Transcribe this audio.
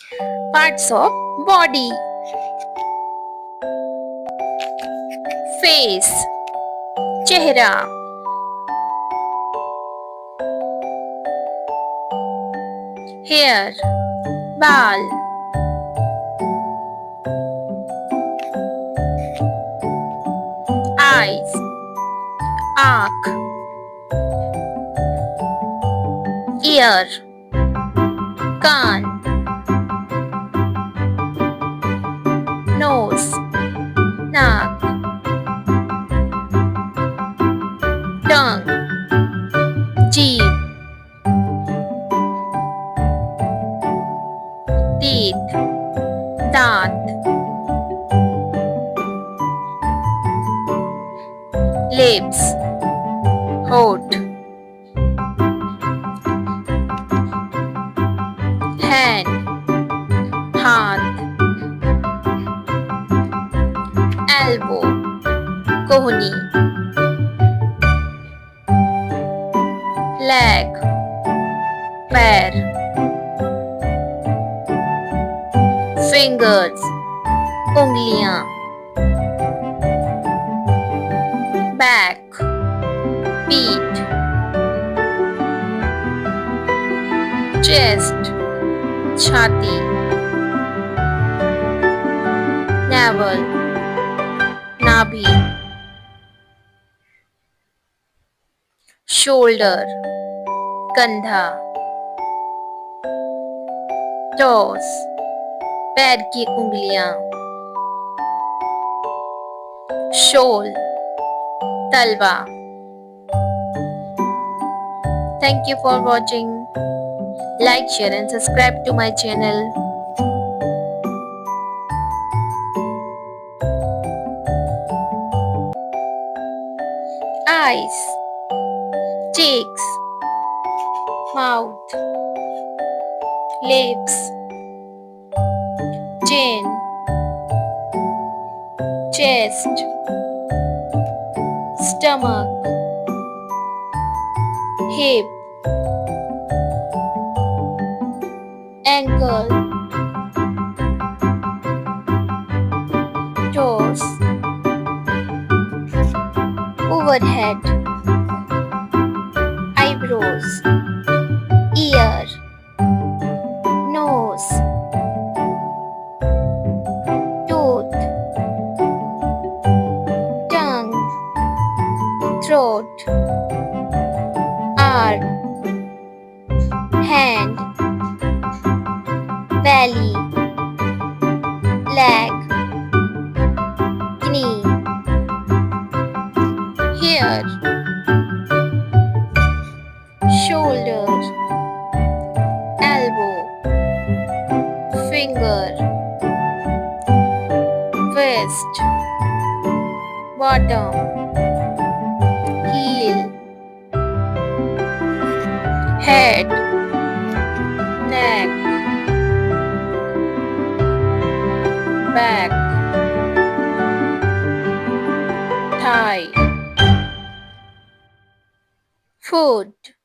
Parts of body: face, चेहरा, hair, बाल, eyes, आँख, ear, कान, nose, नाक, tongue, जीभ, teeth, दांत, lips, होठ, hand, हाथ, elbow, कोहनी, leg, पैर, fingers, उंगलियां, back, पीठ, chest, छाती, navel, नाभि, shoulder, कंधा, toes, पैर की उंगलियां, shoal, तलवा. Thank you for watching. Like, share and subscribe to my channel. Eyes, cheeks, mouth, lips, chin, chest, stomach, hip, ankle, toes, overhead, eyebrows, ear, nose, tooth, tongue, throat, arm, hand, belly, leg, knee, hair, shoulder, elbow, finger, wrist, bottom, heel, head, neck, back, thigh, foot.